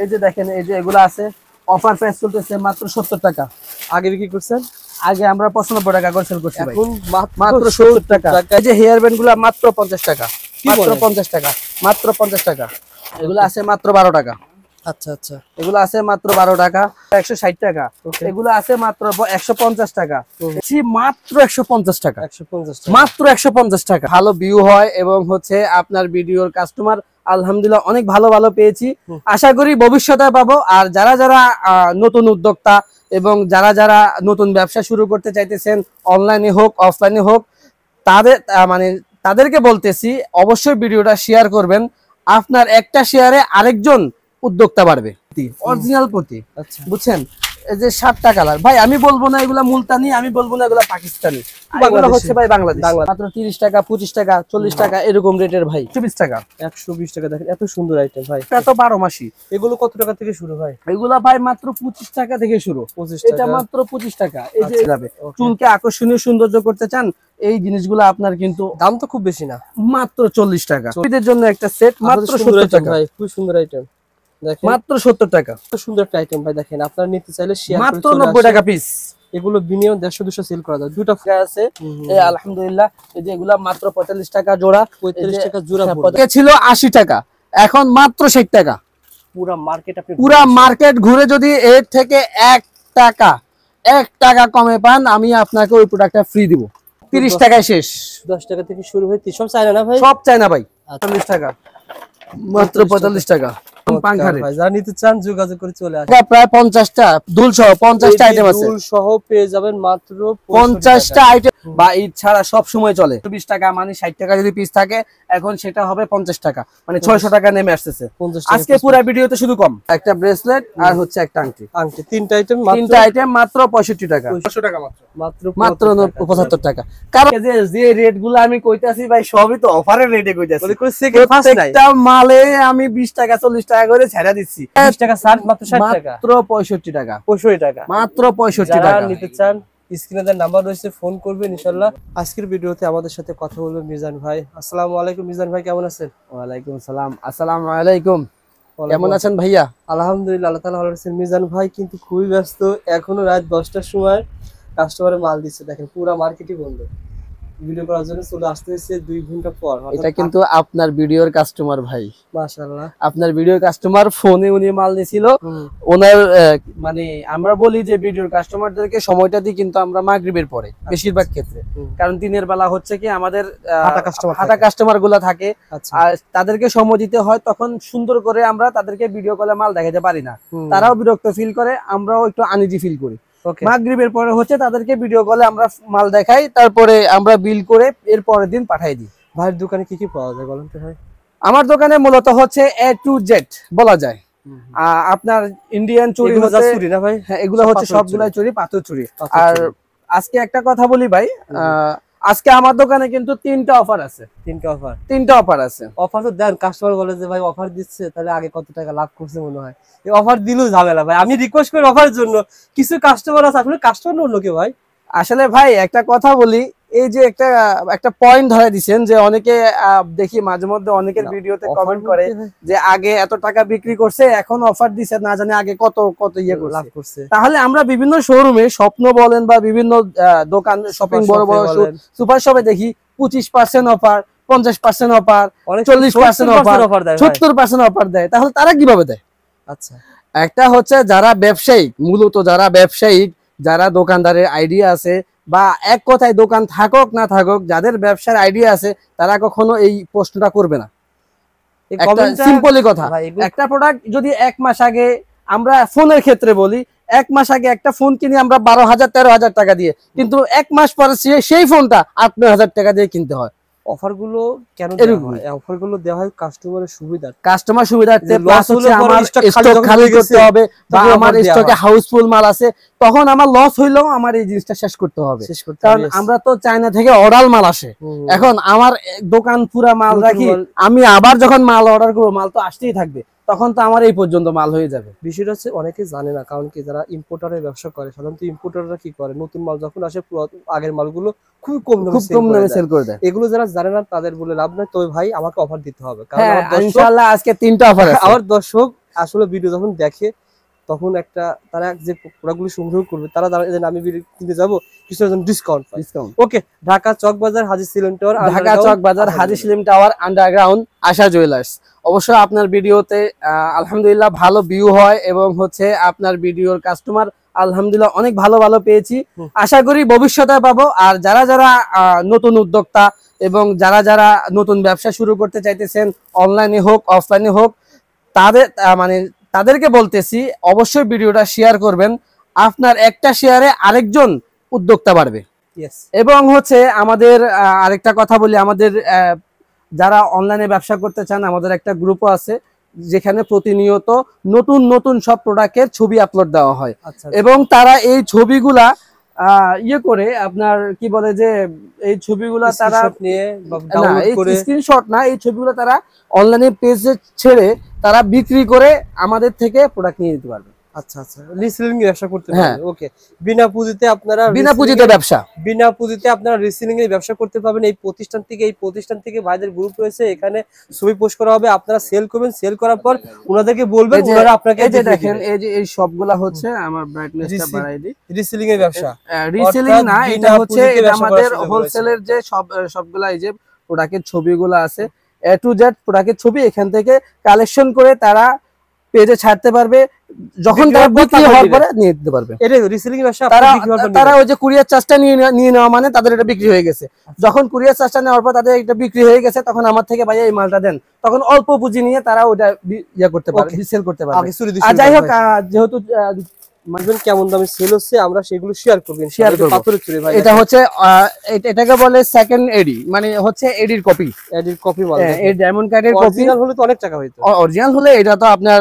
এই যে দেখেন এই যে এগুলো আছে অফার প্রাইস চলতেছে মাত্র 70 টাকা। আগে বিক্রি করছেন? আগে আমরা 95 টাকা করে সেল করছি, এখন মাত্র 70 টাকা। এই যে হেয়ার ব্যান্ড গুলো মাত্র 50 টাকা, মাত্র 50 টাকা, মাত্র 50 টাকা। এগুলো আছে মাত্র 12 টাকা। আচ্ছা আচ্ছা, এগুলো আছে মাত্র 12 টাকা, 160 টাকা। এগুলো আছে মাত্র 150 টাকা, মাত্র 150 টাকা, 150 মাত্র 150 টাকা। ভালো ভিউ হয় এবং হচ্ছে আপনার ভিডিওর কাস্টমার আলহামদুলিল্লাহ অনেক ভালো ভালো পেয়েছি, আশা করি ভবিষ্যতে পাবো। আর যারা যারা নতুন উদ্যোক্তা এবং যারা যারা নতুন ব্যবসা শুরু করতে চাইতেছেন, অনলাইনে হোক অফলাইনে হোক, তাদেরকে বলতেছি অবশ্যই ভিডিওটা শেয়ার করবেন। আপনার একটা শেয়ারে আরেকজন উদ্যোক্তা বাড়বে। অরিজিনাল প্রতি, বুঝছেন? এই যে 7টা কালার ভাই, আমি বলবো না এগুলা মুলতানি, আমি বলবো না এগুলা পাকিস্তানি, এগুলো হচ্ছে ভাই বাংলাদেশ। মাত্র 30 টাকা, 25 টাকা, 40 টাকা এরকম রেটের ভাই। 120 টাকা, 120 টাকা। দেখেন এত সুন্দর আইটেম ভাই, এত 12 মাসি। এগুলো কত টাকা থেকে শুরু ভাই? এগুলা ভাই মাত্র 25 টাকা থেকে শুরু। এটা মাত্র 25 টাকা। এই যে যাবে চুলকে আকর্ষণীয় সৌন্দর্য করতে চান, এই জিনিসগুলো আপনার কিন্তু দাম তো খুব বেশি না, মাত্র 40 টাকা। এদের জন্য একটা সেট মাত্র 70 টাকা ভাই, খুব সুন্দর আইটেম। মাত্র 70 টাকা, সুন্দর একটা আইটেম ভাই। দেখেন আপনারা নিতে চাইলে শেয়ার করে, মাত্র 90 টাকা পিস। এগুলো বিনিয়োগ 150-200 সেল করা যায়। দুটো ফ্রি আছে আলহামদুলিল্লাহ। এই যে এগুলা মাত্র 45 টাকা জোড়া, 45 টাকা জোড়া। ছিল 80 টাকা, এখন মাত্র 60 টাকা। পুরো মার্কেট, আপনি পুরো মার্কেট ঘুরে যদি এর থেকে 1 টাকা কমে পান, আমি আপনাকে ওই প্রোডাক্টটা ফ্রি দিব। 30 টাকায় শেষ। 10 টাকা থেকে শুরু হয়, সব চায়না না ভাই? সব চায়না ভাই। 45 টাকা, মাত্র 45 টাকা। যারা নিতে চান যোগাযোগ করে চলে আসেন। প্রায় 50টা দুল সহ 50টা আইটেম আছে, দুল সহ পেয়ে যাবেন মাত্র 50টা আইটেম। বা ঈদ ছাড়া সব সময় চলে। 20 টাকা মানে 60 টাকা যদি পিস থাকে, এখন সেটা হবে 50 টাকা, মানে 600 টাকা নেমে আসতেছে আজকে পুরো ভিডিওতে। শুধু কম একটা ব্রেসলেট আর হচ্ছে একটা আংটি, তিনটা আইটেম মাত্র 65 টাকা, 500 টাকা মাত্র 75 টাকা। কারণ যে রেট গুলো আমি কইতাছি ভাই, সবই তো অফারের রেটে কইতাছি। প্রত্যেকটা মালে আমি 20 টাকা 40 টাকা করে ছেড়ে দিচ্ছি। 20 টাকা ছাড়, মাত্র 60 টাকা, মাত্র 65 টাকা, 65 টাকা, মাত্র 65 টাকা। নিতে চান স্ক্রিনে দেওয়া নাম্বার রয়েছে, ফোন করবেন ইনশাআল্লাহ। আজকের ভিডিওতে আমাদের সাথে কথা বলবেন মিজান ভাই। আসসালামু আলাইকুম মিজান ভাই, কেমন আছেন? ওয়ালাইকুম আসসালাম। আসসালামু আলাইকুম, কেমন আছেন ভাইয়া? আলহামদুলিল্লাহ, আল্লাহ তাআলা ভালো রাখছেন। মিজান ভাই কিন্তু খুবই ব্যস্ত, এখনো রাত 10টার সময় কাস্টমারে মাল দিচ্ছে। দেখেন পুরো মার্কেটই বন্ধ, ভিডিও করার জন্য চলে আসতে হয়েছে 2 ঘন্টা পর। এটা কিন্তু আপনার ভিডিওর কাস্টমার ভাই, মাশাআল্লাহ। আপনার ভিডিওর কাস্টমার ফোনে উনি মাল দিছিল ওনার, মানে আমরা বলি যে ভিডিওর কাস্টমারদেরকে সময়টা দিই, কিন্তু আমরা মাগরিবের পরে বেশিরভাগ ক্ষেত্রে, কারণ দিনের বেলা হচ্ছে কি আমাদের হাঁটা কাস্টমার গুলা থাকে, আর তাদেরকে সময় দিতে হয়। তখন সুন্দর করে আমরা তাদেরকে ভিডিও কলে মাল দেখাতে পারি না, তারাও বিরক্ত ফিল করে, আমরাও একটু আনইজি ফিল করি। মাগরিবের পরে হচ্ছে তাদেরকে ভিডিও কলে আমরা মাল দেখাই, তারপরে আমরা বিল করে এর পরের দিন পাঠাই দিই। ভাইয়ের দোকানে কি কি পাওয়া যায় বলেন তো ভাই? আমার দোকানে মূলত হচ্ছে A to Z বলা যায়। আপনার ইন্ডিয়ান চুড়ি চুড়ি না ভাই? হ্যাঁ, এগুলো হচ্ছে সবগুলাই চুড়ি, পাথর চুড়ি। আর আজকে একটা কথা বলি ভাই, আজকে আমার দোকানে কিন্তু 3টা অফার আছে। 3টা অফার আছে। অফার তো দেন, কাস্টমার বলে যে ভাই অফার দিচ্ছে, তাহলে আগে কত টাকা লাভ করছে মনে হয়। এই অফার দিলেও ঝামেলা ভাই, আমি রিকোয়েস্ট করি অফারের জন্য। কিছু কাস্টমার আছে, আসলে কাস্টমার অন্য কে ভাই। আসলে ভাই একটা কথা বলি, এই যে একটা পয়েন্ট ধরে দিচ্ছেন যে অনেকে দেখি মাঝে মধ্যে অনেকের ভিডিওতে কমেন্ট করে যে আগে এত টাকা বিক্রি করছে, এখন অফার দিচ্ছে, না জানি আগে কত কত লাভ করছে। তাহলে আমরা বিভিন্ন শোরুমে, স্বপ্ন বলেন বা বিভিন্ন দোকান, শপিং বড় বড় সুপার শপে দেখি 25% অফার, 50% অফার, 40% অফার, 70% অফার দেয়। তাহলে তারা কিভাবে দেয়? আচ্ছা, একটা হচ্ছে যারা ব্যবসায়িক, মূলত যারা ব্যবসায়িক, যারা দোকানদারের আইডিয়া আছে, বা এক কথায় দোকান থাকুক না থাকুক, যাদের ব্যবসার আইডিয়া আছে, তারা কখনো এই প্রশ্নটা করবে না। সিম্পলি কথা, একটা প্রোডাক্ট যদি 1 মাস আগে, আমরা ফোনের ক্ষেত্রে বলি, 1 মাস আগে একটা ফোন কিনি আমরা 12,000-13,000 টাকা দিয়ে, কিন্তু 1 মাস পরে সেই ফোনটা 8-9,000 টাকা দিয়ে কিনতে হয়। অফারগুলো কেন দেওয়া হয়? অফারগুলো দেওয়া হয় কাস্টমারের সুবিধা, কাস্টমার সুবিধার্থে। প্লাস হচ্ছে আমার স্টক খালি করতে হবে, বা আমার স্টকে হাউসফুল মাল আছে, তখন আমার লস হইলেও আমার এই জিনিসটা শেষ করতে হবে। কারণ আমরা তো চায়না থেকে অর্ডার মাল আসে, এখন আমার দোকান পুরা মাল রাখি, আমি আবার যখন মাল অর্ডার করবো, মাল তো আসতেই থাকবে, তখন তো আমার এই পর্যন্ত মাল হয়ে যাবে। বিষয়টা হচ্ছে অনেকে জানে না, কারণ কি যারা ইম্পোর্টারের ব্যবসা করে, সাধারণত ইম্পোর্টাররা কি করে, নতুন মাল যখন আসে আগের মালগুলো খুব কম দামে সেল করে দেয়। এগুলো যারা জানে না তাদের বলে লাভ নাই। তবে ভাই আমাকে অফার দিতে হবে, কারণ ইনশাআল্লাহ আজকে 3টা অফার আছে। আমার দর্শক আসলে ভিডিও যখন দেখে তখন একটা তারা যে প্রোডাক্টগুলো সংগ্রহ করবে তারা আমি ভিডিও কিনতে যাবো কিছুটা ডিসকাউন্ট। ওকে, ঢাকা চকবাজার হাজী সিলিম টাওয়ার, ঢাকা চকবাজার হাজী সিলিম টাওয়ার আন্ডারগ্রাউন্ড আশা জুয়েলার্স। অবশ্যই আপনার ভিডিওতে আলহামদুলিল্লাহ ভালো ভিউ হয় এবং হচ্ছে আপনার ভিডিওর কাস্টমার আলহামদুলিল্লাহ অনেক ভালো ভালো পেয়েছি, আশা করি ভবিষ্যতে পাবো। আর যারা যারা নতুন উদ্যোক্তা এবং যারা যারা নতুন ব্যবসা শুরু করতে চাইতেছেন, অনলাইনে হোক অফলাইনে হোক, তাদেরকে বলতেছি অবশ্যই ভিডিওটা শেয়ার করবেন। আপনার একটা শেয়ারে আরেকজন উদ্যোক্তা বাড়বে। এবং হচ্ছে আমাদের আরেকটা কথা বলি, আমাদের যারা অনলাইনে ব্যবসা করতে চান আমাদের একটা গ্রুপও আছে যেখানে প্রতিনিয়ত নতুন নতুন সব প্রোডাক্টের ছবি আপলোড দেওয়া হয়। এবং তারা এই ছবিগুলা ইয়ে করে আপনার কি বলে যে এই ছবিগুলা তারা স্ক্রিনশট না, এই ছবিগুলো তারা অনলাইনে পেজে ছেড়ে তারা বিক্রি করে আমাদের থেকে প্রোডাক্ট নিয়ে নিতে পারবে। আচ্ছা আচ্ছা, রিসেলিং ব্যবসা করতে পারবেন। ওকে, বিনা পুঁজিতে আপনারা বিনা পুঁজিতে আপনারা রিসেলিং এর ব্যবসা করতে পারবেন। এই প্রতিষ্ঠান থেকে ভাইদের গ্রুপ রয়েছে, এখানে ছবি পোস্ট করা হবে, আপনারা সেল করবেন, সেল করার পর ওনাদেরকে বলবেন, ওনারা আপনাকে এই যে দেখেন এই যে এই সবগুলা হচ্ছে আমার ব্রাইটনেসটা বাড়াই দিই, রিসেলিং এর ব্যবসা। রিসেলিং না, এটা হচ্ছে আমাদের হোলসেলের যে সবগুলা এই যে প্রোডাক্টের ছবিগুলো আছে A to Z প্রোডাক্টের ছবি এখান থেকে কালেকশন করে তারা পেজে ছাড়তে পারবে, যখন তারা বিক্রি হওয়ার পরে নিয়ে দিতে পারবে। এটা রিসেলিং ব্যবসা। তারা ওই যে কুরিয়ার চার্জটা নিয়ে নেওয়া মানে তাদের এটা বিক্রি হয়ে গেছে। যখন কুরিয়ার চার্জটা নেওয়ার পর তাদের এটা বিক্রি হয়ে গেছে তখন আমার থেকে ভাইয়া এই মালটা দেন, তখন অল্প পুঁজি নিয়ে তারা ওটা ইয়া করতে পারবে, সেল করতে পারবে। আর যাই হোক, যেহেতু মাঝখানে কেমন দামে সেল হচ্ছে আমরা সেগুলো শেয়ার করব। পাথরের চুড়ি ভাই, এটা হচ্ছে এটাকে বলে সেকেন্ড এডি, মানে হচ্ছে এডির কপি মাল। এই ডায়মন্ড কার্ডের কপি অরিজিনাল হলে তো অনেক টাকা হইতো, অরিজিনাল হলে এটা তো আপনার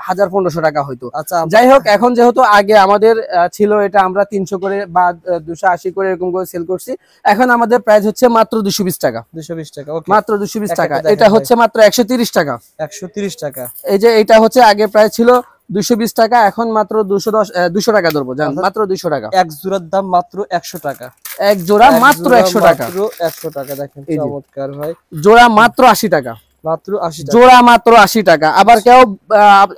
1000-1500 টাকা হইতো। আচ্ছা, যাই হোক, এখন যেহেতু আগে আমাদের ছিল এটা আমরা 300 করে বা 280 করে এরকম করে সেল করছি, এখন আমাদের প্রাইস হচ্ছে মাত্র 220 টাকা। 220 টাকা, ওকে, মাত্র 220 টাকা। এটা হচ্ছে মাত্র 130 টাকা। 130 টাকা। এই যে এটা হচ্ছে আগে প্রাইস ছিল 220 টাকা, এখন মাত্র 200 টাকা ধরবো, জান, মাত্র 200 টাকা। এক জোড়ার দাম মাত্র 100 টাকা। এক জোড়া মাত্র 100 টাকা। 100 টাকা, দেখেন চমৎকার ভাই। জোড়া মাত্র 80 টাকা। মাত্র 80 টাকা জোড়া, মাত্র 80 টাকা। আবার কেউ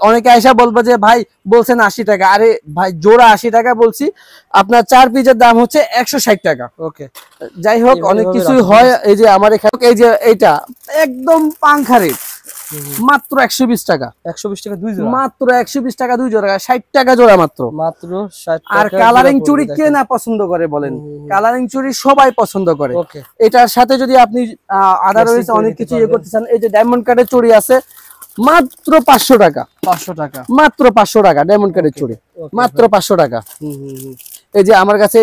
অনেকে আইসা বলবে যে ভাই বলছেন 80 টাকা, আরে ভাই জোড়া 80 টাকা বলছি, আপনার 4 পিসের দাম হচ্ছে 160 টাকা। ওকে, যাই হোক, অনেক কিছুই হয়। এই যে আমার এখানে এই যে এইটা একদম পাংখা রেট, মাত্র 120 টাকা। 120 টাকা 2 জোড়া, মাত্র 120 টাকা 2 জোড়া, 60 টাকা জোড়া মাত্র। 60 টাকা। আর কালারিং চুড়ি কে না পছন্দ করে বলেন? কালারিং চুড়ি সবাই পছন্দ করে। এটার সাথে যদি আপনি আদারওয়াইজ অনেক কিছু ইয়ে করতে চান, এই যে ডায়মন্ড কার্ডের চুড়ি আছে মাত্র 500 টাকা। 500 টাকা, মাত্র 500 টাকা ডায়মন্ড কার্ডের চুড়ি, মাত্র 500 টাকা। এই যে আমার কাছে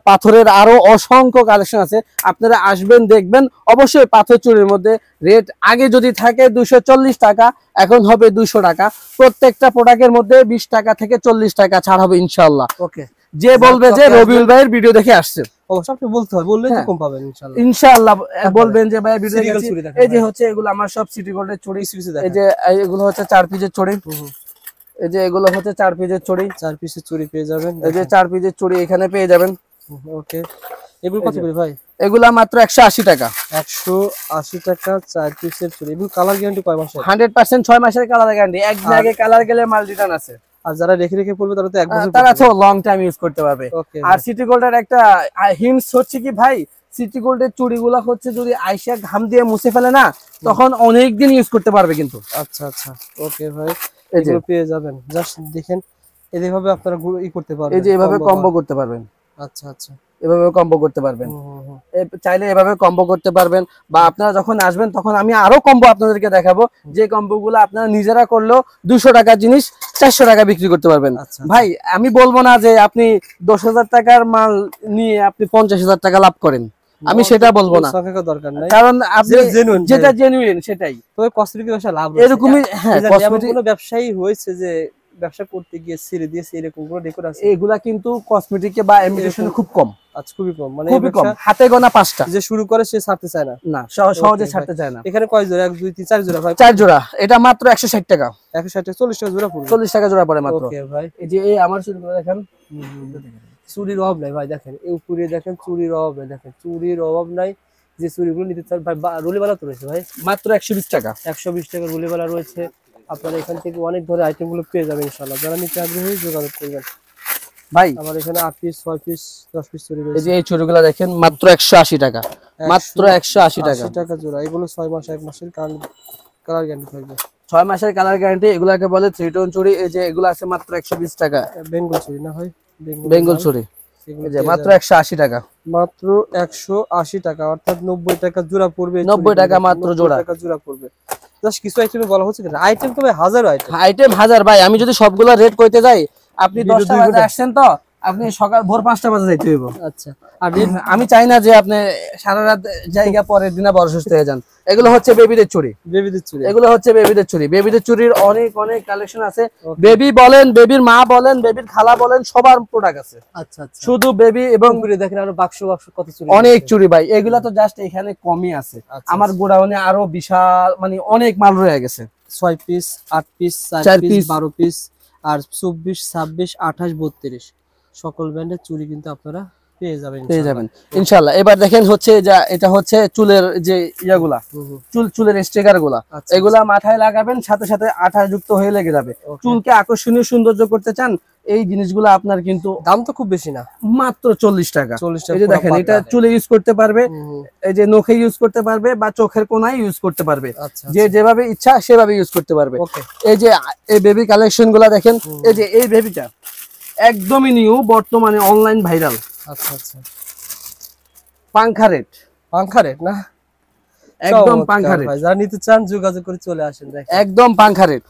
পাথরের আরো অসংখ্য কালেকশন আছে, আপনারা আসবেন দেখবেন। অবশ্যই পাথর চুড়ির মধ্যে রেট আগে যদি থাকে 240 টাকা, এখন হবে 200 টাকা। প্রত্যেকটা প্রোডাক্টের মধ্যে 20 টাকা থেকে 40 টাকা ছাড় হবে ইনশাআল্লাহ। ওকে, যে বলবে যে রবিউল ভাইয়ের ভিডিও দেখে আসছে, অবশ্যই আপনি বলতে হবে, বললেই তো কম পাবেন ইনশাআল্লাহ। ইনশাআল্লাহ বলবেন যে ভাই ভিডিও দেখেছি। এই যে হচ্ছে এগুলো আমার সব সিটি গোল্ডের চুড়ি। এই যে এগুলো হচ্ছে 4 পিসের চুড়ি। এই যে এগুলো হচ্ছে 4 পিসের চুড়ি। 4 পিসের চুড়ি পেয়ে যাবেন। এই যে 4 পিসের চুড়ি এখানে পেয়ে যাবেন। ওকে, এগুলো কত করে ভাই? এগুলা মাত্র 180 টাকা। 180 টাকা 4 পিসের চুড়ি। এগুলো কালার গ্যারান্টি কয় মাসের? 100% 6 মাসের কালার গ্যারান্টি। একদিন আগে কালার গেলে মাল রিটার্ন আছে। আর যারা রেখে পড়বে তারা তো 1 বছর, তারা তো লং টাইম ইউজ করতে পারবে। আর সিটি গোল্ডের একটা হিন্টস হচ্ছে কি ভাই, সিটি গোল্ডের চুড়িগুলা হচ্ছে যদি আইসা ঘাম দিয়ে মুছে ফেলে না, তখন অনেক দিন ইউজ করতে পারবে কিন্তু। আচ্ছা আচ্ছা, ওকে ভাই, এগুলো পেয়ে যাবেন। জাস্ট দেখেন এইভাবে আপনারা ই করতে পারবেন, এই যে এভাবে কম্বো করতে পারবেন। আচ্ছা আচ্ছা, এভাবে কম্বো করতে পারবেন, চাইলে এভাবে কম্বো করতে পারবেন। বা আপনারা যখন আসবেন তখন আমি আরো কম্বো আপনাদেরকে দেখাবো, যে কম্বোগুলো আপনারা নিজেরা করলেও 200 টাকার জিনিস 400 টাকা বিক্রি করতে পারবেন। ভাই আমি বলবো না যে আপনি 10,000 টাকার মাল নিয়ে আপনি 50,000 টাকা লাভ করেন, আমি সেটা বলবো না, দরকার নাই। কারণ আপনি যেটা জেনুইন সেটাই। তবে কসমেটিক ব্যবসা লাভ এরকমই। হ্যাঁ, কসমেটিক কোনো ব্যবসায়ী হয়েছে যে ব্যবসা করতে গিয়ে ছেড়ে দিয়েছে এরকম কোনো রেকর্ড আছে? এগুলা কিন্তু কসমেটিকে বা ইমিটেশনে খুব কম। আচ্ছা, খুবই কম, মানে খুবই কম, হাতে গোনা 5টা। যে শুরু করে সে ছাড়তে চায় না, না সহজে ছাড়তে চায় না। এখানে কয় জোড়া? 1 2 3 4 জোড়া ভাই? 4 জোড়া। এটা মাত্র 160 টাকা। 160 টাকা, 40 টাকা জোড়া পড়বে। 40 টাকা জোড়া পড়ে মাত্র। ওকে ভাই, এই যে আমার চুড়িগুলো দেখেন, চুরির অভাব নাই ভাই। দেখেন এই উপরে দেখেন চুরির অভাব নাই, দেখেন চুরির অভাব নাই। যে চুরিগুলো নিতে চান ভাই, রুলিবালা তো রয়েছে ভাই, মাত্র 120 টাকা। 120 টাকা রুলিবালা রয়েছে। আপনারা এখান থেকে অনেক ধরনের আইটেম গুলো পেয়ে যাবেন ইনশাআল্লাহ। যারা নিতে আগ্রহী যোগাযোগ করবেন। ভাই আমার এখানে 8 পিস 6 পিস 10 পিস চুরি এই রয়েছে। যে এই চুড়িগুলো দেখেন মাত্র 180 টাকা, মাত্র 180 টাকা। 80 টাকা জোড়া। এগুলো 6 মাস 1 মাসের কালার গ্যারান্টি থাকবে। 6 মাসের কালার গ্যারান্টি, এগুলাকে বলে 3 টোন চুড়ি। এই যে এগুলো আছে মাত্র 120 টাকা। বেঙ্গল চুরি না ভাই? বেঙ্গল চুড়ি এই যে মাত্র 180 টাকা, মাত্র 180 টাকা, অর্থাৎ 90 টাকা জোড়া পড়বে। 90 টাকা মাত্র জোড়া। 90 টাকা জোড়া পড়বে। জাস্ট কিছু আইটেমে বলা হচ্ছে না, আইটেম তো ভাই হাজারো আইটেম। আইটেম হাজার ভাই। আমি যদি সবগুলা রেট কইতে যাই, আপনি ভিডিও 10টা 2 বাজে ঘন্টা। আসছেন তো আপনি সকাল ভোর 5টা বাজে যাইতে হইব। আচ্ছা, আর আমি চাই না যে আপনি সারা রাত জায়গা পরের দিনে বড় সুস্থ হয়ে যান। এগুলো হচ্ছে বেবিদের চুড়ি, বেবিদের চুরি। এগুলো হচ্ছে বেবিদের চুড়ি। বেবিদের চুড়ির অনেক অনেক কালেকশন আছে। বেবি বলেন, বেবির মা বলেন, বেবির খালা বলেন, সবার প্রোডাক্ট আছে। আচ্ছা আচ্ছা, শুধু বেবি এবং ঘুরে দেখেন আরো বাক্স বাক্স কত চুরি। অনেক চুড়ি ভাই। এগুলা তো জাস্ট এখানে কমই আছে। আচ্ছা, আমার গোডাউনে আরো বিশাল মানে অনেক মাল রয়ে গেছে। 6 piece 8 piece 4 4 piece piece 12 piece আর 24 26 28 32 সকল ব্র্যান্ডের চুরি কিন্তু আপনারা পেয়ে যাবেন ইনশাআল্লাহ। এবার দেখেন হচ্ছে এটা হচ্ছে চুলের যে ইয়াগুলা, চুলের স্টিকার গুলা। আচ্ছা, এগুলা মাথায় লাগাবেন, সাথে সাথে আঠা যুক্ত হয়ে লেগে যাবে। চুলকে আকর্ষণীয় সৌন্দর্য করতে চান, এই জিনিসগুলো আপনার কিন্তু দাম তো খুব বেশি না, মাত্র 40 টাকা। 40 টাকা। এই যে দেখেন, এটা চুলে ইউজ করতে পারবে, এই যে নখে ইউজ করতে পারবে বা চোখের কোনায় ইউজ করতে পারবে। আচ্ছা, যে যেভাবে ইচ্ছা সেভাবে ইউজ করতে পারবে। ওকে। এই যে এই বেবি কালেকশন গুলা দেখেন, এই যে এই বেবিটা একদমই নিউ, বর্তমানে অনলাইন ভাইরাল। আচ্ছা আচ্ছা, পাংখা রেট, পাংখা রেট না? একদম পাংখা রেট। ভাই যারা নিতে চান যোগাযোগ করে চলে আসেন। দেখেন একদম পাংখা রেট।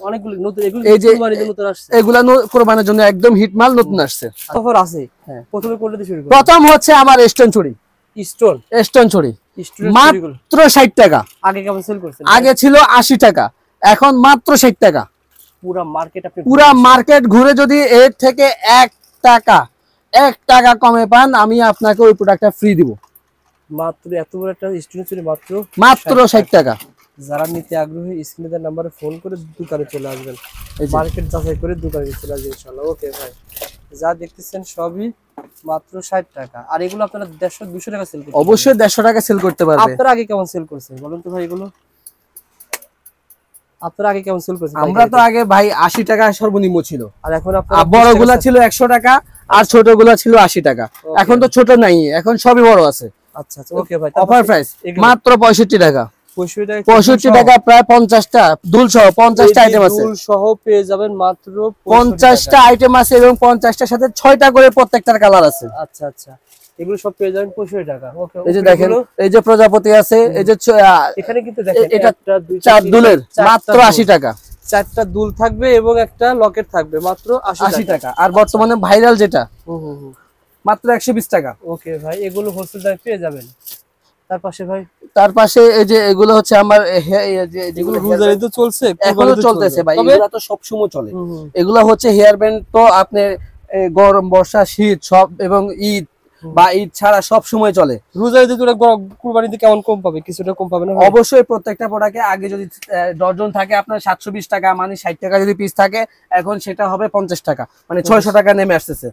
অনেকগুলো নতুন, এগুলো এই যে কুরবানির জন্য নতুন আসছে। এগুলা কোরবানির জন্য একদম হিট মাল, নতুন আসছে। অফার আছে। হ্যাঁ, প্রথমে কোনটা দিয়ে শুরু করব? প্রথম হচ্ছে আমার স্টোন চুড়ি। স্টোন স্টোন চুড়ি চুরিগুলো মাত্র 60 টাকা। আগে কেমন সেল করছেন? আগে ছিল 80 টাকা, এখন মাত্র 60 টাকা। পুরা মার্কেট আপনি পুরা মার্কেট ঘুরে যদি এর থেকে 1 টাকা কমে পান, আমি আপনাকে ওই প্রোডাক্টটা ফ্রি দিব। মাত্র এত বড় একটা স্টোন চুরি মাত্র 60 টাকা। যারা নিতে আগ্রহী স্ক্রিনে দেওয়া নম্বরে ফোন করে দোকানে চলে আসবেন, মার্কেট যাচাই করে দোকানে চলে আসবেন ইনশাআল্লাহ। ওকে ভাই, যা দেখতেছেন সবই মাত্র 60 টাকা। আর এগুলো আপনারা 150 200 টাকা সেল করতে? অবশ্যই 150 টাকা সেল করতে পারবে। আপনারা আগে কেমন সেল করছেন বলুন তো ভাই? এগুলো আপনারা আগে কেমন সেল করছেন? আমরা তো আগে ভাই 80 টাকা সর্বনিম্ন ছিল, আর এখন আপনারা বড়গুলা ছিল 100 টাকা আর ছোটগুলা ছিল 80 টাকা। এখন তো ছোট নাই, এখন সবই বড় আছে। আচ্ছা আচ্ছা, ওকে ভাই। অফার প্রাইস মাত্র 65 টাকা। 65 টাকা, প্রায় 50টা দুল সহ 50টা আইটেম আছে। দুল সহ পেয়ে যাবেন মাত্র 50টা আইটেম আছে এবং 50টার সাথে 6টা করে প্রত্যেকটার কালার আছে। আচ্ছা আচ্ছা, এগুলো সব পেয়ে যাবেন 65 টাকা। ওকে, এই যে দেখেন, এই যে প্রজাপতি আছে, এই যে এখানে কিন্তু দেখেন এটা একটা 2 চার দুলের মাত্র 80 টাকা। 4টা দুল থাকবে এবং একটা লকেট থাকবে মাত্র 80 টাকা। আর বর্তমানে ভাইরাল যেটা মাত্র 120 টাকা। ওকে ভাই, এগুলো হোলসেল দামে পেয়ে যাবেন। তার পাশে ভাই, তার পাশে এই যে এগুলো হচ্ছে আমার যেগুলো রোজারি তো চলছে, এখনো চলতেছে ভাই, এগুলো তো সব সময় চলে। এগুলো হচ্ছে হেয়ার ব্যান্ড, তো আপনি গরম বর্ষা শীত সব এবং ঈদ বা ঈদ ছাড়া সব সময় চলে। রোজারিতে তোরা কুরবানিতে কেমন কম পাবে? কিছুটা কম পাবে না? অবশ্যই প্রত্যেকটা প্রোডাক্টে আগে যদি ডজন থাকে আপনার 720 টাকা, মানে 60 টাকা যদি পিস থাকে, এখন সেটা হবে 50 টাকা, মানে 600 টাকা নেমে আসতেছে।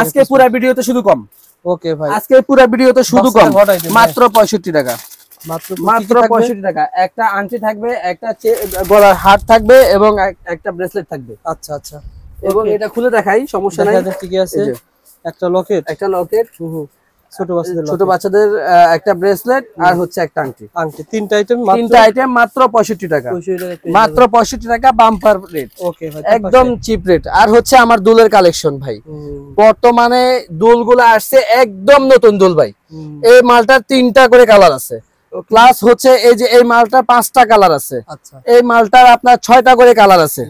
আজকে পুরো ভিডিওতে শুধু কম। ওকে ভাই, আজকে পুরো ভিডিওতে শুধু কম, মাত্র 65 টাকা। মাত্র 65 টাকা। একটা আংটি থাকবে, একটা গলার হার থাকবে এবং একটা ব্রেসলেট থাকবে। আচ্ছা আচ্ছা, এবং এটা খুলে দেখাই, সমস্যা নাই। ঠিকই আছে, একটা লকেট, ছোট বাচ্চাদের একটা ব্রেসলেট আর হচ্ছে একটা আংটি। তিনটা আইটেম মাত্র 65 টাকা। মাত্র 65 টাকা, বাম্পার রেট। ওকে ভাই, একদম চিপ রেট। আর হচ্ছে আমার দুলের কালেকশন ভাই, বর্তমানে দুলগুলো আসছে একদম নতুন দুল ভাই। এই মালটার 3টা করে কালার আছে, প্লাস হচ্ছে এই যে এই মালটার 5টা কালার আছে। এই মালটার আপনার 6টা করে কালার আছে,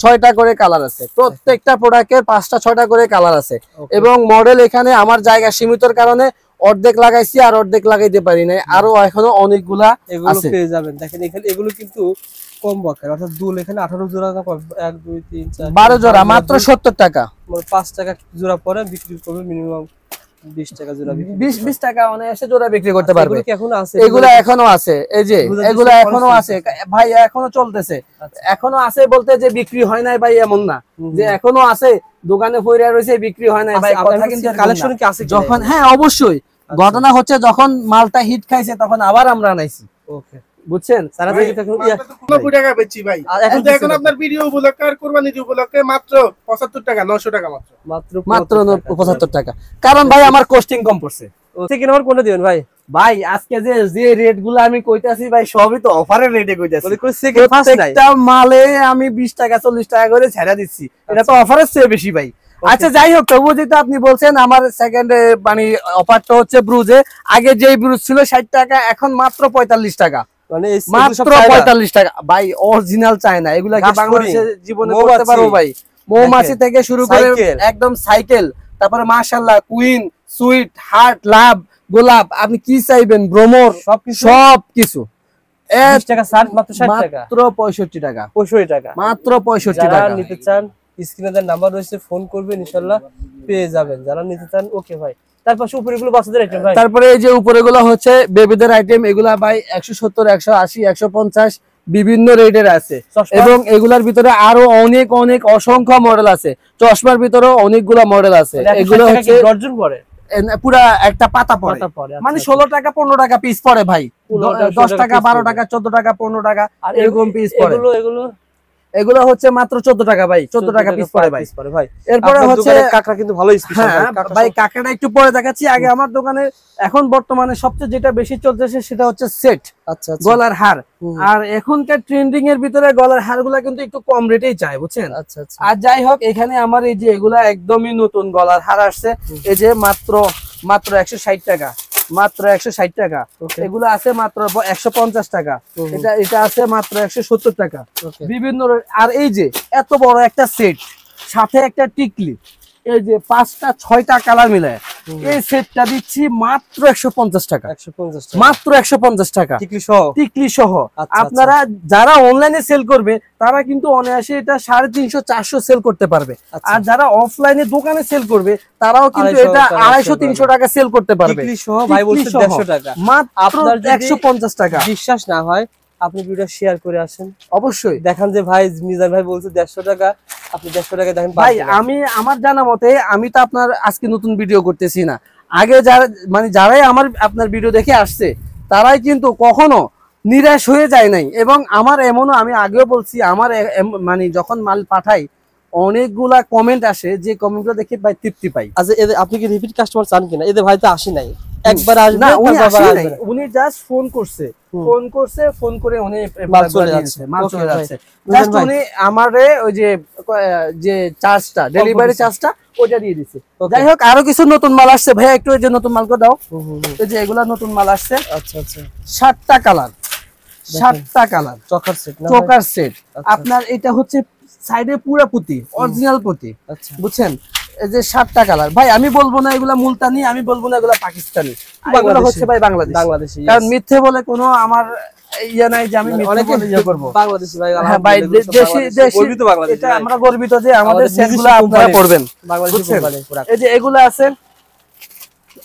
6টা করে কালার আছে। প্রত্যেকটা প্রোডাক্টের 5টা 6টা করে কালার আছে। এবং মডেল এখানে আমার জায়গা সীমিতর কারণে অর্ধেক লাগাইছি, আর অর্ধেক লাগাইতে পারি নাই, আরো এখনো অনেকগুলা আছে পেয়ে যাবেন। দেখেন এখানে এগুলো কিন্তু কম বকের, অর্থাৎ দুল এখানে 18 জোড়া, 1 2 3 4 12 জোড়া, মাত্র 70 টাকা। 5 টাকা জোড়া পরে বিক্রি করবে, মিনিমাম 20 টাকা জোড়া, 20 টাকা অনায়াসে জোড়া বিক্রি করতে পারবে। এগুলো এখনো আছে, এই যে এগুলো এখনো আছে ভাই, এখনো চলতেছে। এখনো আছে বলতে যে বিক্রি হয় নাই ভাই এমন না, যে এখনো আছে দোকানে পড়ে রয়েছে বিক্রি হয় নাই ভাই, কথা কিন্তু কালেকশন কি আছে যখন, হ্যাঁ অবশ্যই। ঘটনা হচ্ছে যখন মালটা হিট খাইছে তখন আবার আমরা আনাইছি। ওকে, বুঝছেন? সারা থেকে তখন 90 টাকা বেচি ভাই। এখন আপনার ভিডিও উপলক্ষে আর কুরবানির উপলক্ষে মাত্র 75 টাকা 900 টাকা মাত্র। মাত্র 75 টাকা। কারণ ভাই আমার কস্টিং কম পড়ছে। সেকেন্ড নাম্বার কোনটা দিবেন ভাই? ভাই আজকে যে রেট গুলো আমি কইতাছি ভাই সবই তো অফারের রেটে কইতাছি। প্রত্যেকটা মালে আমি 20 টাকা 40 টাকা করে ছেড়ে দিচ্ছি। এটা তো অফারের চেয়ে বেশি ভাই। আচ্ছা যাই হোক, তবুও যেটা আপনি বলছেন আমার সেকেন্ড মানে অফারটা হচ্ছে ব্রুজে। আগে যেই ব্রুজ ছিল 60 টাকা, এখন মাত্র 45 টাকা। মানে মাত্র 45 টাকা ভাই, অরিজিনাল চায়না। এগুলা কি বাংলাদেশে জীবনে করতে পারবো ভাই? মৌমাছি থেকে শুরু করে একদম সাইকেল, তারপরে মাশাআল্লাহ কুইন, সুইট, হার্ট, লাভ, গোলাপ, আপনি কি চাইবেন, ভ্রমর, সবকিছু 20 টাকা ছাড়, মাত্র 60 টাকা, মাত্র 65 টাকা, 65 টাকা, মাত্র 65 টাকা। যারা নিতে চান স্ক্রিনে দেওয়া নাম্বার রয়েছে, ফোন করবেন, ইনশাআল্লাহ পেয়ে যাবেন যারা নিতে চান। ওকে ভাই, তারপর উপরে গুলো বাচ্চাদের আইটেম ভাই। তারপরে এই যে উপরে গুলো হচ্ছে বেবিদের আইটেম। এগুলা ভাই 170, 180, 150 বিভিন্ন রেটের আছে, এবং এগুলার ভিতরে আরো অনেক অনেক অসংখ্য মডেল আছে। চশমার ভিতরে অনেকগুলা মডেল আছে। এগুলো হচ্ছে দর্জন পড়ে, পুরা একটা পাতা পড়ে, মানে 16 টাকা 15 টাকা পিস পড়ে ভাই। 10 টাকা 12 টাকা 14 টাকা 15 টাকা এরকম পিস পড়ে। এগুলো হচ্ছে মাত্র 14 টাকা ভাই, 14 টাকা পিস পড়ে ভাই। এরপরে হচ্ছে কাকড়া কিন্তু ভালো স্পেশাল ভাই। কাকড়াটা একটু পরে দেখাচ্ছি। আগে আমার দোকানে এখন বর্তমানে সবচেয়ে যেটা বেশি চলতেছে সেটা হচ্ছে সেট, গলার হার। আর এখনকার ট্রেন্ডিং এর ভিতরে গলার হারগুলা কিন্তু একটু কম রেটেই চায়, বুঝছেন? আর যাই হোক, এখানে আমার এই যে এগুলা একদমই নতুন গলার হার আসছে। এই যে মাত্র 160 টাকা, মাত্র 160 টাকা। এগুলো আছে মাত্র 150 টাকা। এটা আছে মাত্র 170 টাকা। বিভিন্ন। আর এই যে এত বড় একটা সেট, সাথে একটা টিকলি, এই যে 5টা 6টা কালার মিলায় এই সেটটা দিচ্ছি মাত্র 150 টাকা, মাত্র 150 টাকা টিকলি সহ। আপনারা যারা অনলাইনে সেল করবে তারা কিন্তু অনায়াসে এটা 350 400 সেল করতে পারবে। আর যারা অফলাইনে দোকানে সেল করবে তারাও কিন্তু এটা 250 300 টাকা সেল করতে পারবে। ভাই বলছে 150 টাকা, মাত্র 150 টাকা। বিশ্বাস না হয় আপনি ভিডিও শেয়ার করে আসেন, অবশ্যই দেখান যে ভাই মিজান ভাই বলছে 150 টাকা, আপনি 150 টাকা দেখেন ভাই। আমি আমার জানা মতে, আমি তো আপনার আজকে নতুন ভিডিও করতেছি না, আগে যারা মানে যারাই আপনার ভিডিও দেখে আসছে তারাই কিন্তু কখনো নিরাশ হয়ে যায় নাই। এবং আমার এমনও, আমি আগেও বলছি, আমার মানে যখন মাল পাঠাই অনেকগুলা কমেন্ট আসে, যে কমেন্টগুলো দেখে ভাই তৃপ্তি পাই। আচ্ছা আপনি কি রিপিট কাস্টমার চান কিনা? এদের ভাই তো আসি নাই, একবার আসবে না, উনি জাস্ট ফোন করছে, ফোন করে উনি মাল চলে যাচ্ছে। জাস্ট উনি আমারে ওই যে চার্জটা, ডেলিভারি চার্জটা ওটা দিয়ে দিছে। যাই হোক, আরো কিছু নতুন মাল আসছে ভাই, একটু এই যে নতুন মাল করে দাও। এই যে এগুলা নতুন মাল আসছে। আচ্ছা 7টা কালার, 7টা কালার চকার সেট। আপনার এটা হচ্ছে সাইডে পুরা পুঁতি, অরিজিনাল পুঁতি, বুঝছেন? এই যে 7টা কালার ভাই। আমি বলবো না এগুলা মুলতানি, আমি বলবো না এগুলা পাকিস্তানি, এগুলো হচ্ছে ভাই বাংলাদেশি। কারণ মিথ্যে বলে কোনো আমার ইয়া নাই যে আমি মিথ্যে বলে ইয়া করব। বাংলাদেশি ভাই, হ্যাঁ ভাই, গর্বিত বাংলাদেশি। এটা আমরা গর্বিত যে আমাদের সেটগুলো আপনারা পড়বেন, বুঝছেন? এই যে এগুলো আছে,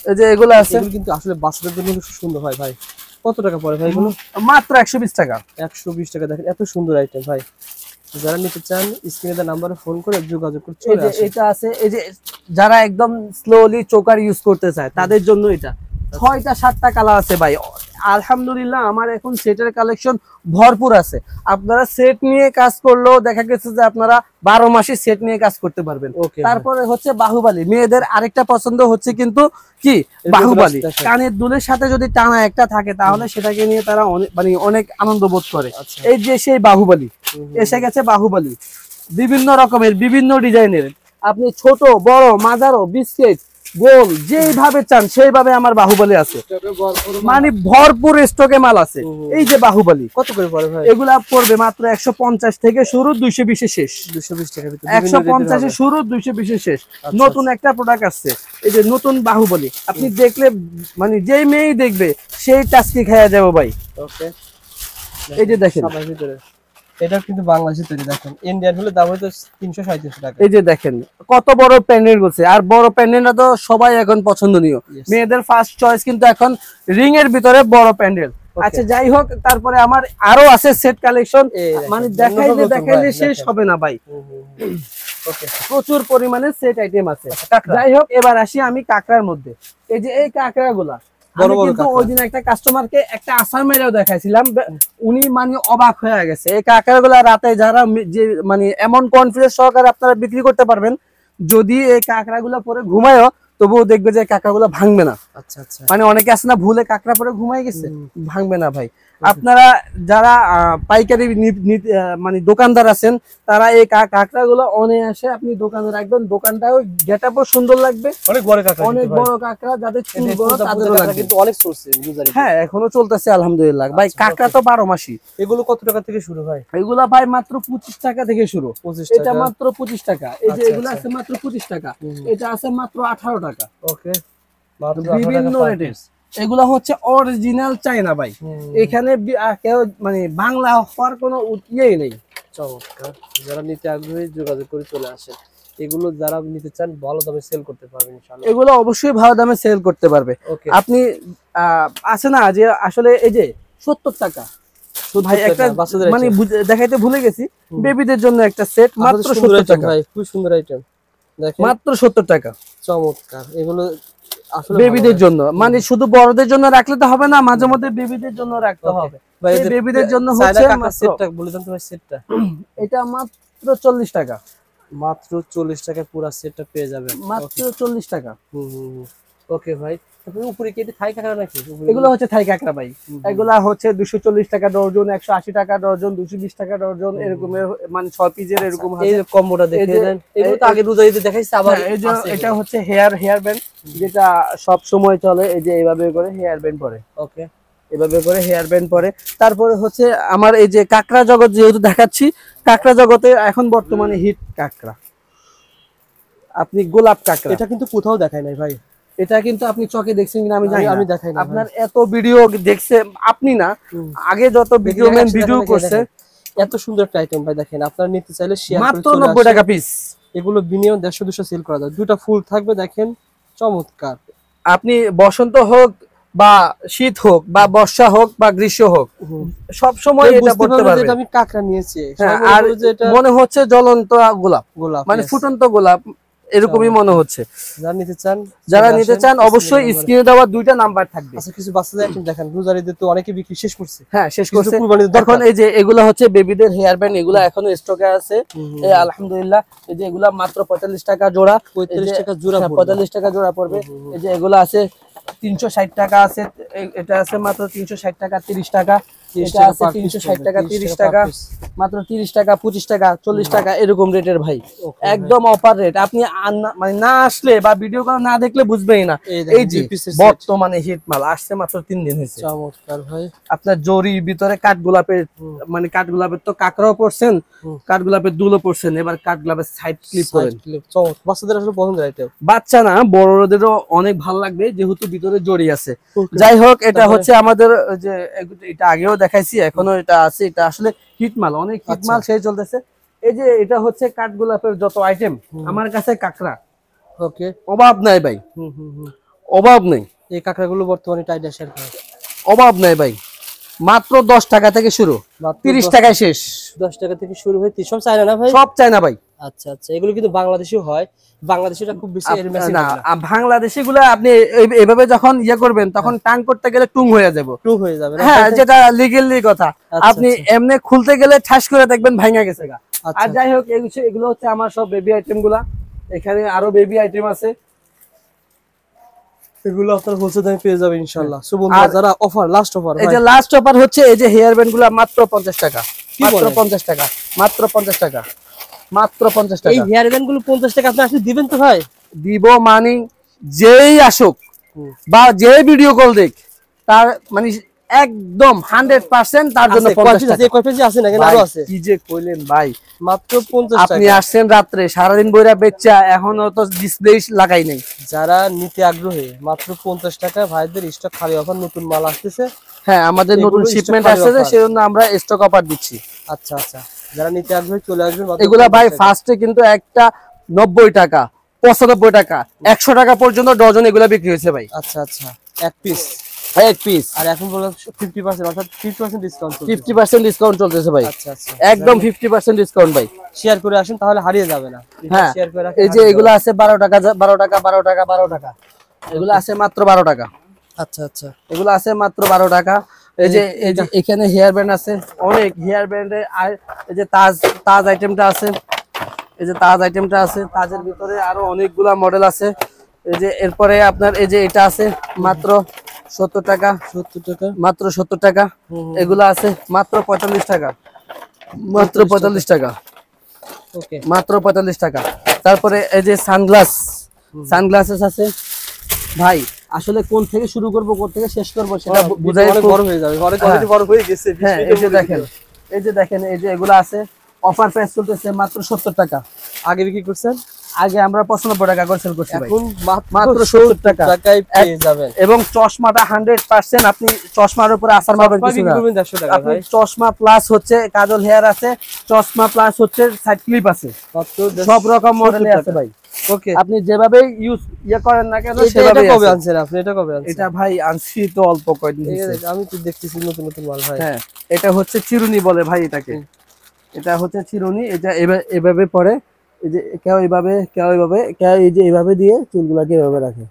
এই যে এগুলো আছে, এগুলো কিন্তু আসলে বাচ্চাদের জন্য খুব সুন্দর হয় ভাই। কত টাকা পড়ে ভাই এগুলো? মাত্র 120 টাকা, 120 টাকা। দেখেন এত সুন্দর আইটেম ভাই, যারা নিতে চান স্ক্রিনে দেওয়া নম্বরে ফোন করে যোগাযোগ করতে চলে আসুন। এটা আছে, এই যে যারা একদম স্লোলি চোকার ইউজ করতে চায় তাদের জন্য এটা 6টা 7টা কালার আছে ভাই। আলহামদুলিল্লাহ আমার এখন সেটের কালেকশন ভরপুর আছে। আপনারা সেট নিয়ে কাজ করলেও দেখা গেছে যে আপনারা 12 মাসই সেট নিয়ে কাজ করতে পারবেন। তারপরে হচ্ছে বাহুবালি, মেয়েদের আরেকটা পছন্দ হচ্ছে কিন্তু কি বাহুবালি, কানের দুলের সাথে যদি টানা একটা থাকে তাহলে সেটাকে নিয়ে তারা মানে অনেক আনন্দ বোধ করে। এই যে সেই বাহুবালি এসে গেছে, বাহুবালি বিভিন্ন রকমের বিভিন্ন ডিজাইনের, আপনি ছোট বড় মাঝারো বিস্কিট গোল যেইভাবে চান সেইভাবে আমার বাহুবলী আছে, মানে ভরপুর স্টকে মাল আছে। এই যে বাহুবলী কত করে পড়ে ভাই? এগুলা পড়বে মাত্র 150 থেকে শুরু, 220 এ শেষ। 220 টাকার ভিতরে 150 এ শুরু, 220 এ শেষ। নতুন একটা প্রোডাক্ট আসছে, এই যে নতুন বাহুবলী। আপনি দেখলে মানে যেই মেয়েই দেখবে সেই টাস্কি খাইয়া যাবে ভাই। ওকে, এই যে দেখেন এটা কিন্তু বাংলাদেশে তৈরি। দেখেন ইন্ডিয়ান হলে দাম হয়তো 337 টাকা। এই যে দেখেন কত বড় প্যান্ডেল বলছে। আর বড় প্যান্ডেলটা তো সবাই এখন পছন্দনীয়, মেয়েদের ফার্স্ট চয়েস কিন্তু এখন রিং এর ভিতরে বড় প্যান্ডেল। আচ্ছা যাই হোক, তারপরে আমার আরো আছে সেট কালেকশন, মানে দেখাইলে শেষ হবে না ভাই। প্রচুর পরিমাণে সেট আইটেম আছে। যাই হোক, এবার আসি আমি কাকড়ার মধ্যে। এই যে এই কাকড়া গুলা বড় বড় কিন্তু ওই দিন একটা কাস্টমারকে একটা আসার মেরেও দেখাইছিলাম, উনি মানে অবাক হয়ে গেছে। এই কাঁকড়াগুলা রাতে যারা যে মানে এমন কনফিডেন্স সহকারে আপনারা বিক্রি করতে পারবেন, যদি এই কাঁকড়াগুলা পরে ঘুমায়ও তবুও দেখবে যে কাঁকড়াগুলা ভাঙবে না। আচ্ছা আচ্ছা, মানে অনেকে আছে না ভুলে কাঁকড়া পরে ঘুমাই গেছে, ভাঙবে না ভাই। আপনারা যারা পাইকারি মানে দোকানদার আছেন, তারা এই কাঁকড়াগুলো অনায়াসে আপনি দোকানে রাখবেন, দোকানটাও গেটআপও সুন্দর লাগবে। অনেক বড় কাঁকড়া, অনেক বড় কাঁকড়া, যাদের চুল বড় তাদেরও লাগবে কিন্তু অনেক চলছে গুজারি। হ্যাঁ এখনো চলতেছে আলহামদুলিল্লাহ ভাই। কাঁকড়া তো 12 মাসই। এগুলো কত টাকা থেকে শুরু ভাই? এগুলা ভাই মাত্র 25 টাকা থেকে শুরু। 25 এটা টাকা, মাত্র 25 টাকা। এই যে এগুলা আছে মাত্র 25 টাকা, এটা আছে মাত্র 18 টাকা। ওকে, মাত্র বিভিন্ন রেটের। এগুলা হচ্ছে অরিজিনাল চায়না ভাই। এখানে কেউ মানে বাংলা হওয়ার কোনো ইয়েই নেই। চমৎকার, যারা নিতে আগ্রহী যোগাযোগ করে চলে আসেন। এগুলো যারা নিতে চান ভালো দামে সেল করতে পারবেন ইনশাআল্লাহ। এগুলো অবশ্যই ভালো দামে সেল করতে পারবে। আপনি আছে না যে আসলে এই যে 70 টাকা ভাই একটা মানে দেখাইতে ভুলে গেছি, বেবিদের জন্য একটা সেট মাত্র 70 টাকা ভাই, খুব সুন্দর আইটেম দেখেন, মাত্র 70 টাকা। চমৎকার, এগুলো আসলে বেবিদের জন্য, মানে শুধু বড়দের জন্য রাখলে তো হবে না, মাঝে মধ্যে বেবিদের জন্য রাখতে হবে। ভাই এই বেবিদের জন্য হচ্ছে সেটটা বলে দেন তো ভাই, সেটটা এটা মাত্র 40 টাকা। মাত্র 40 টাকায় পুরো সেটটা পেয়ে যাবেন, মাত্র 40 টাকা। ওকে ভাই, তারপরে উপরে কি এটা থাই কাঁকড়া নাকি? এগুলো হচ্ছে থাই কাঁকড়া ভাই। এগুলা হচ্ছে 240 টাকা ডজন, 180 টাকা ডজন, 220 টাকা ডজন, এরকম মানে 6 পিসের এরকম এই কম্বোটা দেখে দেন। এগুলো তো আগে রোজা ঈদে দেখাইছি, আবার এই যে এটা হচ্ছে হেয়ার ব্যান্ড, যেটা সব সময় চলে। এই যে এইভাবে করে হেয়ার ব্যান্ড পরে, ওকে, এভাবে করে হেয়ার ব্যান্ড পরে। তারপরে হচ্ছে আমার এই যে কাঁকড়া জগৎ যেহেতু দেখাচ্ছি, কাঁকড়া জগতে এখন বর্তমানে হিট কাঁকড়া, আপনি গোলাপ কাঁকড়া। এটা কিন্তু কোথাও দেখায় নাই ভাই, এটা কিন্তু আপনি চোখে দেখছেন কিনা আমি জানি না, আমি দেখাই না। আপনার এত ভিডিও দেখছে আপনি না, আগে যত ভিডিও করছে। এত সুন্দর একটা আইটেম ভাই, দেখেন আপনারা নিতে চাইলে শেয়ার মাত্র 90 টাকা পিস। এগুলো বিনিয়োগ 150-200 সেল করা যায়। দুটো ফুল থাকবে, দেখেন চমৎকার। আপনি বসন্ত হোক বা শীত হোক বা বর্ষা হোক বা গ্রীষ্ম হোক, সব সময় এটা পড়তে পারবে। আমি কাঁকড়া নিয়েছি, আর মনে হচ্ছে জ্বলন্ত গোলাপ, মানে ফুটন্ত গোলাপ এরকমই মনে হচ্ছে। যারা নিতে চান অবশ্যই স্ক্রিনে দেওয়া 2টা নাম্বার থাকবে। আচ্ছা, কিছু বাচ্চাদের আইটেম দেখেন, রোজারিতে তো অনেকে বিক্রি শেষ করছে। হ্যাঁ শেষ করছে। এখন এই যে এগুলা হচ্ছে বেবিদের হেয়ার ব্যান্ড, এগুলা এখনো স্টকে আছে আলহামদুলিল্লাহ। এই যে এগুলা মাত্র 45 টাকা জোড়া, 45 টাকা জোড়া, 45 টাকা জোড়া পড়বে। এই যে এগুলা আছে 360 টাকা আছে, এটা আছে মাত্র 360 টাকা, 30 টাকা, এটা আছে 360 টাকা, 30 টাকা, মাত্র 30 টাকা, 25 টাকা, 40 টাকা, এরকম রেটের ভাই। একদম অফার রেট। আপনি মানে না আসলে বা ভিডিও কল না দেখলে বুঝবেই না। এই যে বর্তমানে হিট মাল আসছে, মাত্র 3 দিন হয়েছে। চমৎকার ভাই। আপনার জরির ভিতরে কাঠগোলাপের, মানে কাঠগোলাপের তো কাঁকড়াও পড়ছেন, কাঠগোলাপের দুলও পড়ছেন, এবার কাঠগোলাপের সাইড ক্লিপ করেন। বাচ্চাদের আসলে পছন্দের আইটেম, বাচ্চা না বড়দেরও অনেক ভালো লাগবে, যেহেতু ভিতরে জড়ি আছে। যাই হোক, এটা হচ্ছে আমাদের যে এটা আগেও দেখাইছি, এখনো এটা আছে। এটা আসলে হিট মাল, অনেক হিট মাল সেই চলতেছে। এই যে এটা হচ্ছে কাঠগোলাপের যত আইটেম আমার কাছে কাঁকড়া, ওকে, অভাব নাই ভাই, অভাব নেই। এই কাঁকড়াগুলো বর্তমানে টাইডা শেয়ার করে, অভাব নাই ভাই। মাত্র 10 টাকা থেকে শুরু, 30 টাকায় শেষ। 10 টাকা থেকে শুরু হয়, সব চায় না ভাই, সব চায় না ভাই। আচ্ছা আচ্ছা, এগুলো কিন্তু বাংলাদেশেও হয়, বাংলাদেশিটা খুব বেশি না, বাংলাদেশি গুলা আপনি এইভাবে যখন ইয়ে করবেন তখন টাং করতে গেলে টুং হয়ে যাবে, হ্যাঁ, যেটা লিগেলি কথা। আপনি এমনি খুলতে গেলে ঠাস করে দেখবেন ভাঙা গেছে গা। আর যাই হোক, এগুলো হচ্ছে আমার সব বেবি আইটেম গুলা। এখানে আরো বেবি আইটেম আছে, এগুলো আপনারা হোলসেল দামে পেয়ে যাবেন ইনশাআল্লাহ। সো বন্ধুরা, যারা অফার, লাস্ট অফার, এই যে লাস্ট অফার হচ্ছে এই যে হেয়ার ব্যান্ড গুলা মাত্র 50 টাকা, মাত্র 50 টাকা, মাত্র 50 টাকা, মাত্র 50 টাকা। এই হেয়ার ব্যান্ড গুলো 50 টাকা আপনি আসলে দিবেন তো ভাই? দিব, মানে যেই আসুক বা যে ভিডিও কল দেখ, তার মানে একদম 100% তার জন্য 50 টাকা। কয় পেজি আছে নাকি আরো আছে? কি যে কইলেন ভাই, মাত্র 50 টাকা। আপনি আসছেন রাত্রে, সারাদিন বইরা বেচা, এখনো তো ডিসপ্লে লাগাই নাই। যারা নিতে আগ্রহী, মাত্র 50 টাকা। ভাইদের স্টক খালি অফার, নতুন মাল আসতেছে। হ্যাঁ, আমাদের নতুন শিপমেন্ট আসছে, সেজন্য আমরা স্টক অফার দিচ্ছি। আচ্ছা আচ্ছা, যারা নিতে আগ্রহী চলে আসবেন। এগুলা ভাই ফার্স্টে কিন্তু একটা 90 টাকা, 95 টাকা, 100 টাকা পর্যন্ত ডজন এগুলা বিক্রি হয়েছে ভাই। আচ্ছা আচ্ছা, এক পিস, এক পিস। আর এখন বললাম 50%, অর্থাৎ 50% ডিসকাউন্ট, 50% ডিসকাউন্ট চলতেছে ভাই। আচ্ছা আচ্ছা, একদম 50% ডিসকাউন্ট ভাই। শেয়ার করে আসেন, তাহলে হারিয়ে যাবে না। হ্যাঁ, শেয়ার করে রাখেন। এই যে এগুলা আছে 12 টাকা, 12 টাকা, 12 টাকা, 12 টাকা, এগুলা আছে মাত্র 12 টাকা। আচ্ছা আচ্ছা, এগুলো আছে মাত্র 12 টাকা। এই যে এখানে হেয়ার ব্যান্ড আছে, অনেক হেয়ার ব্যান্ডে। আর এই যে তাজ আইটেমটা আছে, এই যে তাজ আইটেমটা আছে, তাজের ভিতরে আরো অনেকগুলা মডেল আছে। এই যে এরপরে আপনার এই যে এটা আছে মাত্র 70 টাকা, 70 টাকা, মাত্র 70 টাকা। এগুলা আছে মাত্র 45 টাকা, মাত্র 45 টাকা, ওকে মাত্র 45 টাকা। তারপরে এই যে সানগ্লাসেস আছে ভাই। আসলে কোন থেকে শুরু করব, কোন থেকে শেষ করব সেটা বুঝাই বড় হয়ে যাবে, অলরেডি বড় হয়ে গেছে। হ্যাঁ, এই যে দেখেন, এই যে দেখেন, এই যে এগুলো আছে, অফার প্রাইস চলতেছে মাত্র 70 টাকা। আগে বিক্রি করছেন, আগে আমরা 95 টাকা করে সেল করছি ভাই, এখন মাত্র 70 টাকা টাকায় পেয়ে যাবেন। এবং চশমাটা 100% আপনি চশমার উপরে আসার মারবেন কিছু না। 150 টাকা আপনি ভাই, চশমা প্লাস হচ্ছে কাজল হেয়ার আছে, চশমা প্লাস হচ্ছে সাইড ক্লিপ আছে, মাত্র সব রকম মডেলে আছে ভাই। ওকে, আপনি যেভাবে করেন না কেন এটা সেভাবে কবে আনছেন আপনি? এটা কবে আনছেন? এটা ভাই আনছি তো অল্প কয়েকদিন হয়েছে। আমি তো দেখতেছি নতুন নতুন মাল ভাই। হ্যাঁ, এটা হচ্ছে চিরুনি বলে ভাই এটাকে, এটা হচ্ছে চিরুনি। এটা এভাবে পরে, এই যে কেউ এইভাবে, কেউ এইভাবে, কেউ এই যে এইভাবে দিয়ে চুলগুলাকে এভাবে রাখে।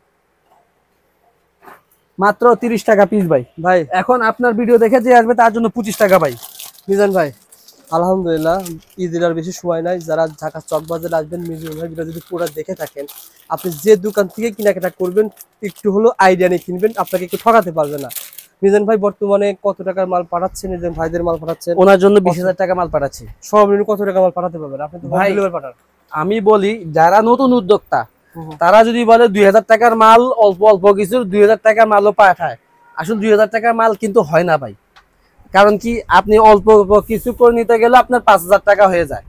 মাত্র 30 টাকা পিস ভাই। ভাই এখন আপনার ভিডিও দেখে যে আসবে তার জন্য 25 টাকা ভাই। মিজান ভাই, আলহামদুলিল্লাহ ঈদের আর বেশি সময় নাই। যারা ঢাকা চক বাজারে আসবেন, মিজান ভাই ভিডিও যদি পুরো দেখে থাকেন, আপনি যে দোকান থেকে কেনাকাটা করবেন একটু হলো আইডিয়া নিয়ে কিনবেন, আপনাকে একটু ঠকাতে পারবে না। মিজান ভাই বর্তমানে কত টাকার মাল পাঠাচ্ছেন? মিজান ভাইদের মাল পাঠাচ্ছেন, ওনার জন্য 20,000 টাকা মাল পাঠাচ্ছি। সর্বনিম্ন কত টাকা মাল পাঠাতে পারবেন? আপনি তো হোম ভাই, ডেলিভারি পাঠান। আমি বলি যারা নতুন উদ্যোক্তা তারা যদি বলে 2000 টাকার মাল, অল্প অল্প কিছু 2000 টাকার মালও পাঠায়, আসলে 2000 টাকার মাল কিন্তু হয় না ভাই। কারণ কি, আপনি অল্প অল্প কিছু করে নিতে গেলে আপনার 5000 টাকা হয়ে যায়।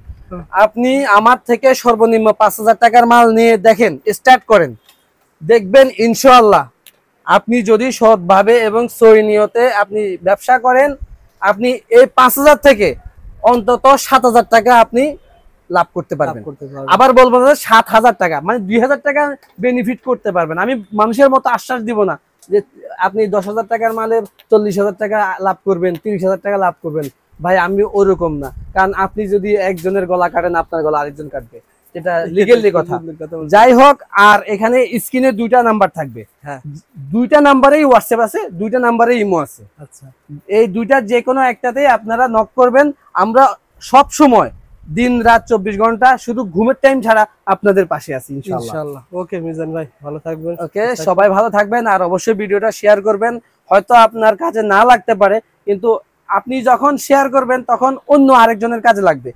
আপনি আমার থেকে সর্বনিম্ন 5000 টাকার মাল নিয়ে দেখেন, স্টার্ট করেন, দেখবেন ইনশাআল্লাহ আপনি যদি সৎভাবে এবং সহি নিয়তে আপনি ব্যবসা করেন, আপনি এই 5000 থেকে অন্তত 7000 টাকা আপনি লাভ করতে পারবেন। আবার বলবো না 7000 টাকা, মানে 2000 টাকা বেনিফিট করতে পারবেন। আমি মানুষের মতো আশ্বাস দিব না যে আপনি 10,000 টাকার মালে 40,000 টাকা লাভ করবেন, 30,000 টাকা লাভ করবেন। ভাই আমি ওরকম না, কারণ আপনি যদি একজনের গলা কাটেন, আপনার গলা আরেকজন কাটবে, এটা লিগেলি কথা। যাই হোক, আর এখানে স্ক্রিনে 2টা নাম্বার থাকবে, হ্যাঁ 2টা নাম্বারেই হোয়াটসঅ্যাপ আছে, 2টা নাম্বারেই ইমো আছে। আচ্ছা, এই 2টার যে কোনো একটাতেই আপনারা নক করবেন। আমরা সব সময় দিন রাত 24 ঘন্টা, শুধু ঘুমের টাইম ছাড়া আপনাদের পাশে আছি ইনশাআল্লাহ। ওকে মিজান ভাই, ভালো থাকবেন। ওকে, সবাই ভালো থাকবেন, আর অবশ্যই ভিডিওটা শেয়ার করবেন। হয়তো আপনার কাজে না লাগতে পারে, কিন্তু আপনি যখন শেয়ার করবেন তখন অন্য আরেকজনের কাজে লাগবে।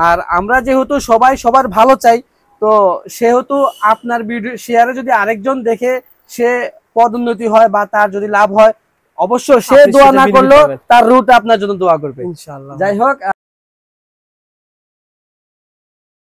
আর আমরা যেহেতু সবাই সবার ভালো চাই, তো সেহেতু আপনার ভিডিও শেয়ারে যদি আরেকজন দেখে সে পদোন্নতি হয় বা তার যদি লাভ হয়, অবশ্যই সে দোয়া না করলেও তার রুট আপনার জন্য দোয়া করবে ইনশাআল্লাহ। যাই হোক।